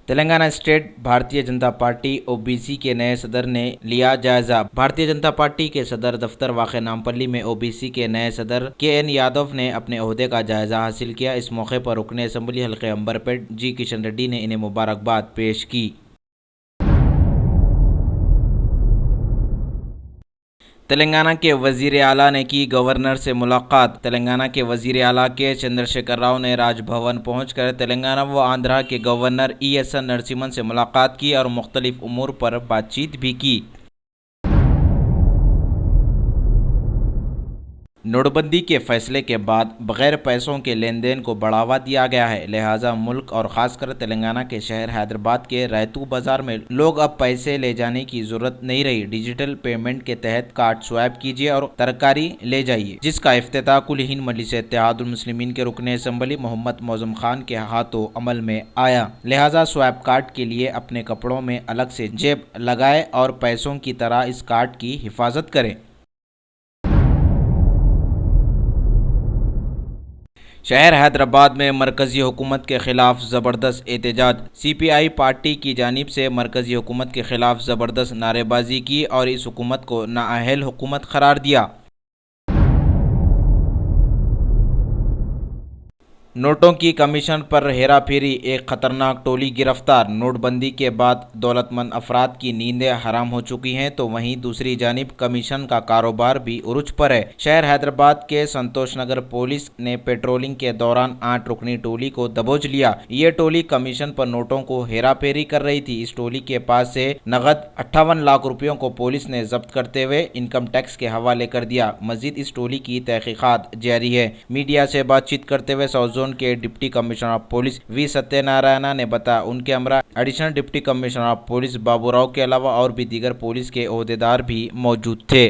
Telangana state Bharatiya Janata party OBC के नए सदर ने लिया जायजा। भारतीय जनता पार्टी के सदर दफ्तर वाक़ नामपल्ली में ओबीसी के नए सदर KN यादव ने अपने ओहदे का जायजा हासिल किया। इस मौके पर रुकने असम्बली हल्के अंबरपेट जी किशन रेड्डी ने इन्हें मुबारकबाद पेश की। तेलंगाना के वजीर आला ने की गवर्नर से मुलाकात। तेलंगाना के वजीर आला के चंद्रशेखर राव ने राजभवन पहुंचकर तेलंगाना व आंध्रा के गवर्नर ESN नरसिम्हन से मुलाकात की और मुख्तलिफ उमूर पर बातचीत भी की। नोटबंदी के फैसले के बाद बगैर पैसों के लेन देन को बढ़ावा दिया गया है, लिहाजा मुल्क और ख़ासकर तेलंगाना के शहर हैदराबाद के रैतू बाज़ार में लोग अब पैसे ले जाने की ज़रूरत नहीं रही। डिजिटल पेमेंट के तहत कार्ड स्वैप कीजिए और तरकारी ले जाइए, जिसका इफ्तिताह कुल हिंद मजलिस इत्तेहादुल मुस्लिमीन के रुकने असम्बली मोहम्मद मौज़म खान के हाथों अमल में आया। लिहाजा स्वैप कार्ड के लिए अपने कपड़ों में अलग से जेब लगाए और पैसों की तरह इस कार्ड की हिफाजत करें। शहर हैदराबाद में मरकज़ी हुकूमत के ख़िलाफ़ ज़बरदस्त एहतजाज। CPI पार्टी की जानिब से मरकज़ी हुकूमत के ख़िलाफ़ ज़बरदस्त नारेबाजी की और इस हुकूमत को नाअहल हुकूमत करार दिया। नोटों की कमीशन पर हेरा फेरी, एक खतरनाक टोली गिरफ्तार। नोटबंदी के बाद दौलतमंद अफराद की नींदें हराम हो चुकी हैं, तो वहीं दूसरी जानिब कमीशन का कारोबार भी उरूज पर है। शहर हैदराबाद के संतोष नगर पुलिस ने पेट्रोलिंग के दौरान 8 रुकनी टोली को दबोच लिया। ये टोली कमीशन पर नोटों को हेरा फेरी कर रही थी। इस टोली के पास से नगद 58 लाख रुपयों को पुलिस ने जब्त करते हुए इनकम टैक्स के हवाले कर दिया। मजीद इस टोली की तहकीकात जारी है। मीडिया से बातचीत करते हुए साउथ के deputy commissioner of police V Satyanarayan ने बताया, उनके हमरा additional deputy commissioner of police Baburao के अलावा और भी दीगर पुलिस के ओहदेदार भी मौजूद थे।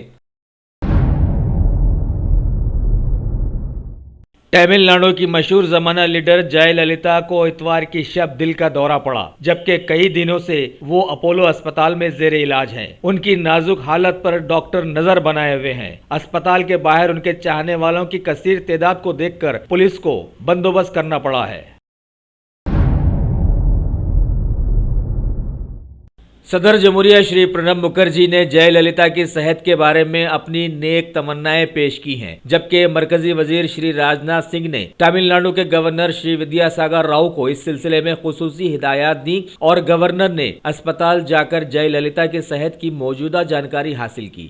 तमिलनाडु की मशहूर जमाना लीडर जयललिता को इतवार की शब दिल का दौरा पड़ा, जबकि कई दिनों से वो अपोलो अस्पताल में जेरे इलाज हैं। उनकी नाजुक हालत पर डॉक्टर नजर बनाए हुए हैं। अस्पताल के बाहर उनके चाहने वालों की कसीर तादाद को देखकर पुलिस को बंदोबस्त करना पड़ा है। सदर जमहूरिया श्री प्रणब मुखर्जी ने जयललिता की सेहत के बारे में अपनी नेक तमन्नाएं पेश की हैं, जबकि मरकजी वजीर श्री राजनाथ सिंह ने तमिलनाडु के गवर्नर श्री विद्यासागर राव को इस सिलसिले में खुसूसी हिदायत दी और गवर्नर ने अस्पताल जाकर जयललिता की सेहत की मौजूदा जानकारी हासिल की।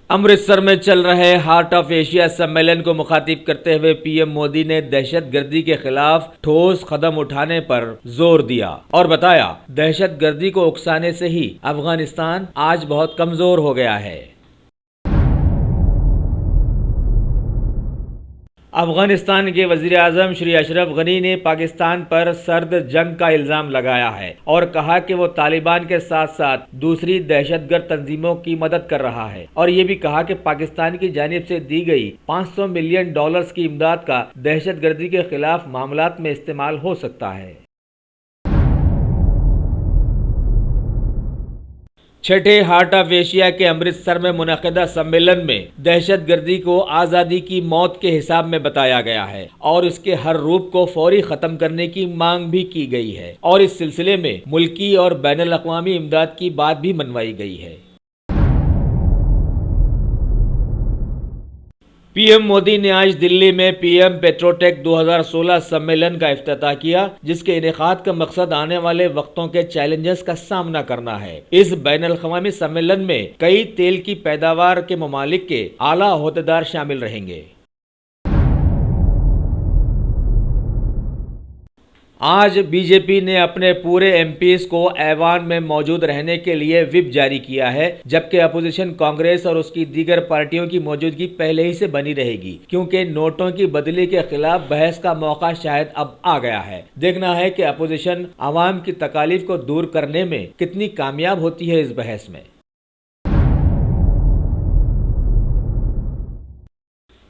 अमृतसर में चल रहे हार्ट ऑफ एशिया सम्मेलन को मुखातिब करते हुए PM मोदी ने दहशतगर्दी के खिलाफ ठोस कदम उठाने पर जोर दिया और बताया, दहशतगर्दी को उकसाने से ही अफगानिस्तान आज बहुत कमजोर हो गया है। अफगानिस्तान के वजीर आजम श्री अशरफ गनी ने पाकिस्तान पर सर्द जंग का इल्जाम लगाया है और कहा कि वो तालिबान के साथ साथ दूसरी दहशतगर्द तंजीमों की मदद कर रहा है और ये भी कहा कि पाकिस्तान की जानिब से दी गई $500 मिलियन की इमदाद का दहशतगर्दी के खिलाफ मामलात में इस्तेमाल हो सकता है। छठे हार्ट ऑफ एशिया के अमृतसर में मुनक़िदा सम्मेलन में दहशतगर्दी को आज़ादी की मौत के हिसाब में बताया गया है और इसके हर रूप को फौरी ख़त्म करने की मांग भी की गई है और इस सिलसिले में मुल्की और बैनुल अक़वामी इमदाद की बात भी मनवाई गई है। PM मोदी ने आज दिल्ली में PM पेट्रोटेक 2016 सम्मेलन का इफ्तिताह किया, जिसके इनेकाद का मकसद आने वाले वक्तों के चैलेंजेस का सामना करना है। इस बैनुल अक़वामी सम्मेलन में कई तेल की पैदावार के ममालिक के आला ओहदेदार शामिल रहेंगे। आज बीजेपी ने अपने पूरे MPs को ऐवान में मौजूद रहने के लिए व्हिप जारी किया है, जबकि अपोजिशन कांग्रेस और उसकी दीगर पार्टियों की मौजूदगी पहले ही से बनी रहेगी, क्योंकि नोटों की बदली के खिलाफ बहस का मौका शायद अब आ गया है। देखना है कि अपोजिशन आवाम की तकालीफ को दूर करने में कितनी कामयाब होती है इस बहस में।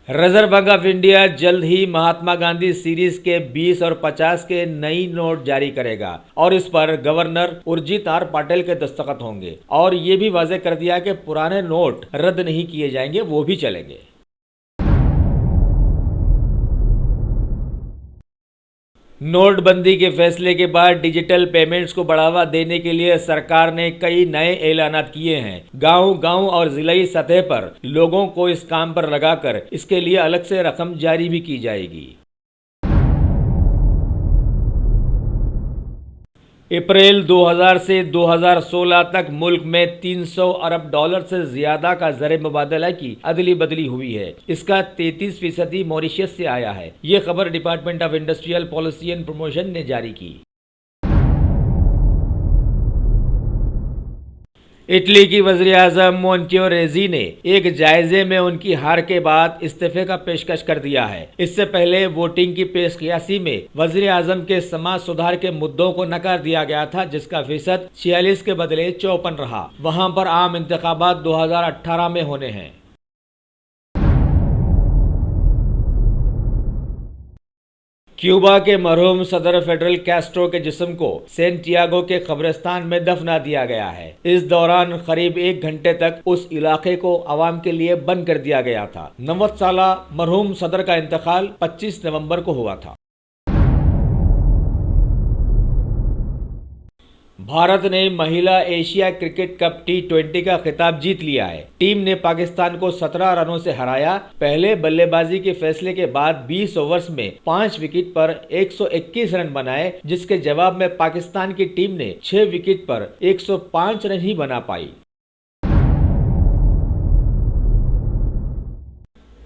रिजर्व बैंक ऑफ इंडिया जल्द ही महात्मा गांधी सीरीज के 20 और 50 के नई नोट जारी करेगा और इस पर गवर्नर उर्जित आर पाटिल के दस्तखत होंगे और ये भी वाज़ेह कर दिया कि पुराने नोट रद्द नहीं किए जाएंगे, वो भी चलेंगे। नोटबंदी के फैसले के बाद डिजिटल पेमेंट्स को बढ़ावा देने के लिए सरकार ने कई नए ऐलानात किए हैं। गांव-गांव और जिलाई सतह पर लोगों को इस काम पर लगाकर इसके लिए अलग से रकम जारी भी की जाएगी। अप्रैल 2000 से 2016 तक मुल्क में 300 अरब डॉलर से ज्यादा का ज़र मुबादला की अदली बदली हुई है। इसका 33% मॉरिशस से आया है। ये खबर department of industrial policy and promotion ने जारी की। इटली की वज़ीर-ए-आज़म मोंटेओ रेज़ी ने एक जायजे में उनकी हार के बाद इस्तीफे का पेशकश कर दिया है। इससे पहले वोटिंग की पेशकयासी में वज़ीर-ए-आज़म के समाज सुधार के मुद्दों को नकार दिया गया था, जिसका फीसद 46 के बदले 54 रहा। वहां पर आम इंतखाबात 2018 में होने हैं। क्यूबा के मरहूम सदर फेडरल कैस्ट्रो के जिस्म को सैंटियागो के कब्रिस्तान में दफना दिया गया है। इस दौरान करीब 1 घंटे तक उस इलाके को आवाम के लिए बंद कर दिया गया था। 90 साला मरहूम सदर का इंतकाल 25 नवंबर को हुआ था। भारत ने महिला एशिया क्रिकेट कप T20 का खिताब जीत लिया है। टीम ने पाकिस्तान को 17 रनों से हराया। पहले बल्लेबाजी के फैसले के बाद 20 ओवर्स में 5 विकेट पर 121 रन बनाए, जिसके जवाब में पाकिस्तान की टीम ने 6 विकेट पर 105 रन ही बना पाई।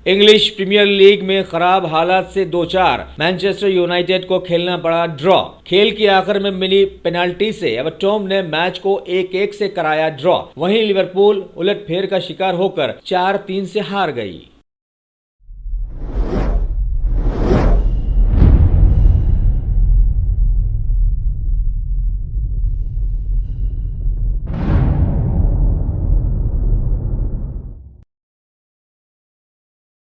इंग्लिश प्रीमियर लीग में खराब हालात से 2-4 मैनचेस्टर यूनाइटेड को खेलना पड़ा ड्रॉ। खेल के आखिर में मिली पेनाल्टी से एवर्टन ने मैच को 1-1 से कराया ड्रॉ। वहीं लिवरपूल उलटफेर का शिकार होकर 4-3 से हार गई।